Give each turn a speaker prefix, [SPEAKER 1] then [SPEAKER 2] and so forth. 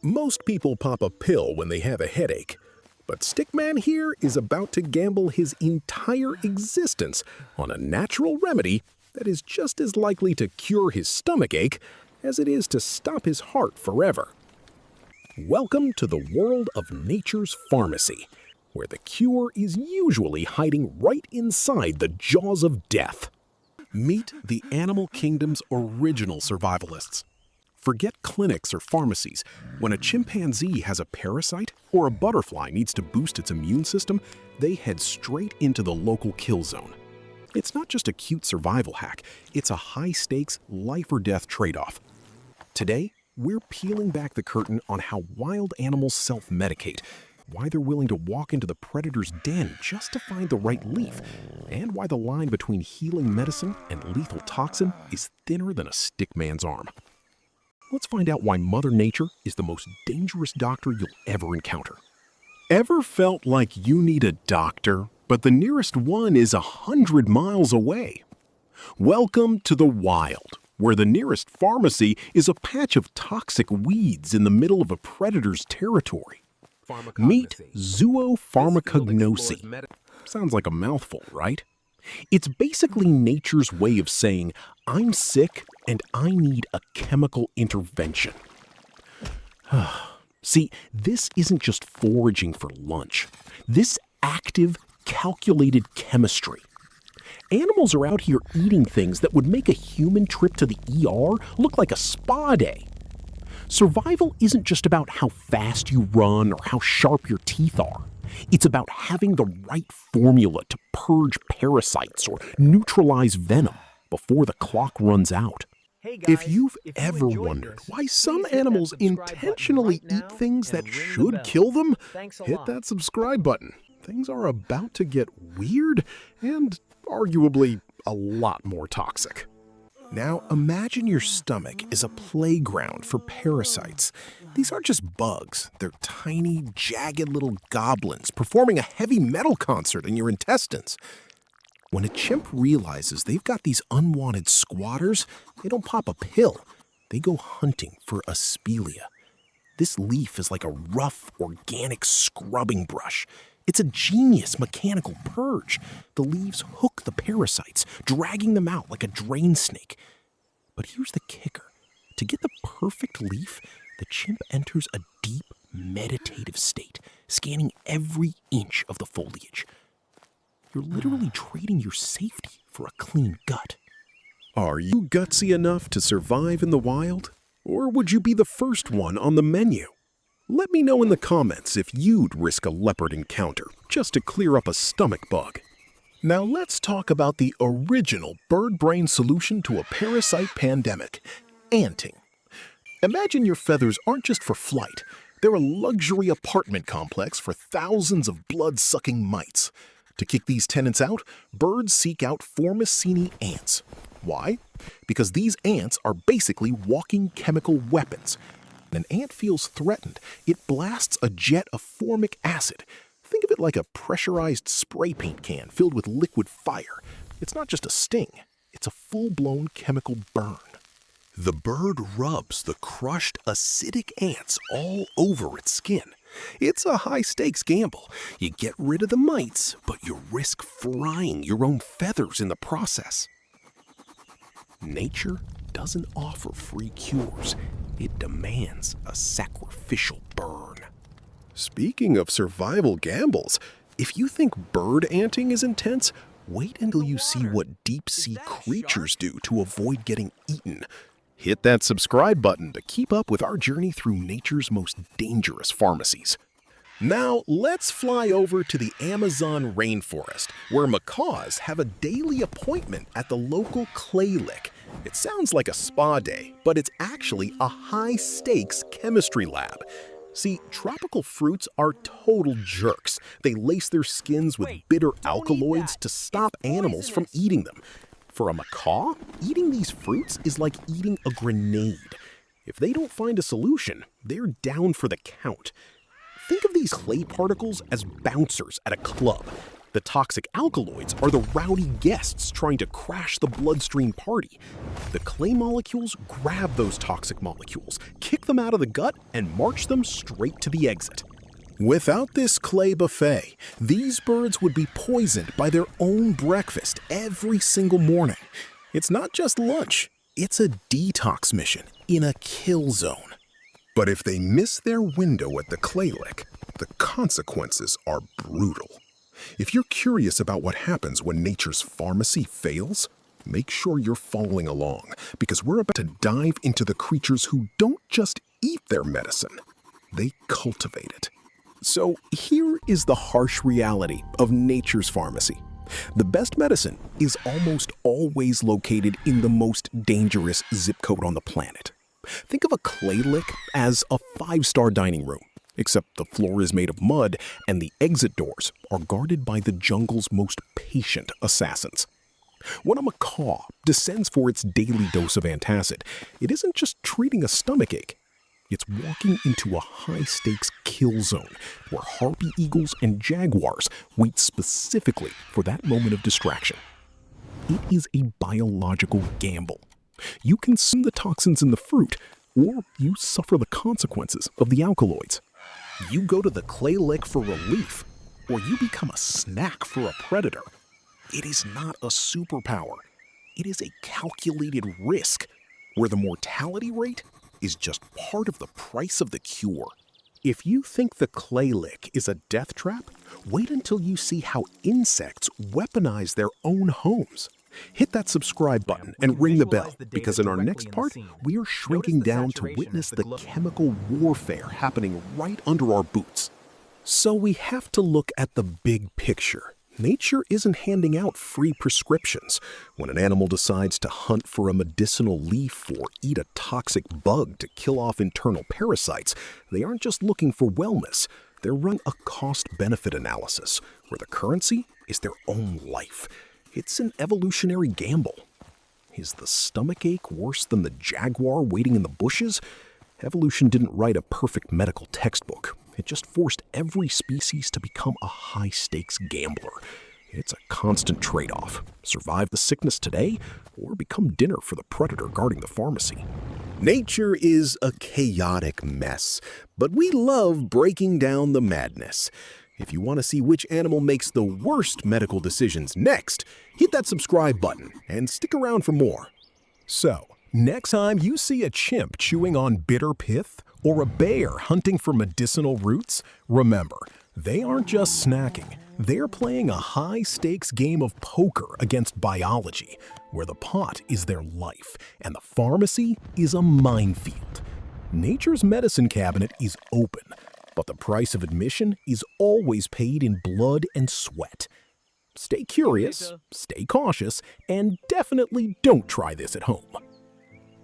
[SPEAKER 1] Most people pop a pill when they have a headache, but Stickman here is about to gamble his entire existence on a natural remedy that is just as likely to cure his stomachache as it is to stop his heart forever. Welcome to the world of nature's pharmacy, where the cure is usually hiding right inside the jaws of death.
[SPEAKER 2] Meet the animal kingdom's original survivalists. Forget clinics or pharmacies. When a chimpanzee has a parasite or a butterfly needs to boost its immune system, they head straight into the local kill zone. It's not just a cute survival hack, it's a high-stakes, life-or-death trade-off. Today, we're peeling back the curtain on how wild animals self-medicate, why they're willing to walk into the predator's den just to find the right leaf, and why the line between healing medicine and lethal toxin is thinner than a stickman's arm. Let's find out why Mother Nature is the most dangerous doctor you'll ever encounter. Ever felt like you need a doctor, but the nearest one is 100 miles away? Welcome to the wild, where the nearest pharmacy is a patch of toxic weeds in the middle of a predator's territory. Meet zoopharmacognosy. Sounds like a mouthful, right? It's basically nature's way of saying, I'm sick and I need a chemical intervention. See, this isn't just foraging for lunch. This active, calculated chemistry. Animals are out here eating things that would make a human trip to the ER look like a spa day. Survival isn't just about how fast you run or how sharp your teeth are. It's about having the right formula to purge parasites or neutralize venom before the clock runs out. If you've ever wondered why some animals intentionally eat things that should kill them, hit that subscribe button. Things are about to get weird and arguably a lot more toxic. Now imagine your stomach is a playground for parasites. These aren't just bugs, they're tiny, jagged little goblins performing a heavy metal concert in your intestines. When a chimp realizes they've got these unwanted squatters, they don't pop a pill, they go hunting for Aspelia. This leaf is like a rough, organic scrubbing brush. It's a genius mechanical purge. The leaves hook the parasites, dragging them out like a drain snake. But here's the kicker. To get the perfect leaf, the chimp enters a deep, meditative state, scanning every inch of the foliage. You're literally trading your safety for a clean gut. Are you gutsy enough to survive in the wild? Or would you be the first one on the menu? Let me know in the comments if you'd risk a leopard encounter just to clear up a stomach bug. Now let's talk about the original bird brain solution to a parasite pandemic, anting. Imagine your feathers aren't just for flight, they're a luxury apartment complex for thousands of blood-sucking mites. To kick these tenants out, birds seek out Formicini ants. Why? Because these ants are basically walking chemical weapons. When an ant feels threatened, it blasts a jet of formic acid. Think of it like a pressurized spray paint can filled with liquid fire. It's not just a sting, it's a full-blown chemical burn. The bird rubs the crushed acidic ants all over its skin. It's a high-stakes gamble. You get rid of the mites, but you risk frying your own feathers in the process. Nature doesn't offer free cures. It demands a sacrificial burn. Speaking of survival gambles, if you think bird anting is intense, wait until you see what deep-sea creatures do to avoid getting eaten. Hit that subscribe button to keep up with our journey through nature's most dangerous pharmacies. Now, let's fly over to the Amazon rainforest, where macaws have a daily appointment at the local clay lick. It sounds like a spa day, but it's actually a high-stakes chemistry lab. See, tropical fruits are total jerks. They lace their skins with bitter alkaloids to stop animals from eating them. For a macaw, eating these fruits is like eating a grenade. If they don't find a solution, they're down for the count. Think of these clay particles as bouncers at a club. The toxic alkaloids are the rowdy guests trying to crash the bloodstream party. The clay molecules grab those toxic molecules, kick them out of the gut, and march them straight to the exit.
[SPEAKER 1] Without this clay buffet, these birds would be poisoned by their own breakfast every single morning. It's not just lunch, it's a detox mission in a kill zone. But if they miss their window at the clay lick, the consequences are brutal. If you're curious about what happens when nature's pharmacy fails, make sure you're following along, because we're about to dive into the creatures who don't just eat their medicine, they cultivate it. So here is the harsh reality of nature's pharmacy. The best medicine is almost always located in the most dangerous zip code on the planet. Think of a clay lick as a 5-star dining room, except the floor is made of mud and the exit doors are guarded by the jungle's most patient assassins. When a macaw descends for its daily dose of antacid, it isn't just treating a stomachache. It's walking into a high-stakes kill zone where harpy eagles and jaguars wait specifically for that moment of distraction. It is a biological gamble. You consume the toxins in the fruit, or you suffer the consequences of the alkaloids. You go to the clay lick for relief, or you become a snack for a predator. It is not a superpower. It is a calculated risk, where the mortality rate is just part of the price of the cure. If you think the clay lick is a death trap, wait until you see how insects weaponize their own homes. Hit that subscribe button and ring the bell, because in our next part, we are shrinking down to witness the chemical warfare happening right under our boots. So we have to look at the big picture. Nature isn't handing out free prescriptions. When an animal decides to hunt for a medicinal leaf or eat a toxic bug to kill off internal parasites, they aren't just looking for wellness. They're running a cost-benefit analysis, where the currency is their own life. It's an evolutionary gamble. Is the stomachache worse than the jaguar waiting in the bushes? Evolution didn't write a perfect medical textbook. It just forced every species to become a high-stakes gambler. It's a constant trade-off. Survive the sickness today, or become dinner for the predator guarding the pharmacy. Nature is a chaotic mess, but we love breaking down the madness. If you want to see which animal makes the worst medical decisions next, hit that subscribe button and stick around for more. So, next time you see a chimp chewing on bitter pith or a bear hunting for medicinal roots, remember, they aren't just snacking. They're playing a high-stakes game of poker against biology, where the pot is their life and the pharmacy is a minefield. Nature's medicine cabinet is open, but the price of admission is always paid in blood and sweat. Stay curious, stay cautious, and definitely don't try this at home.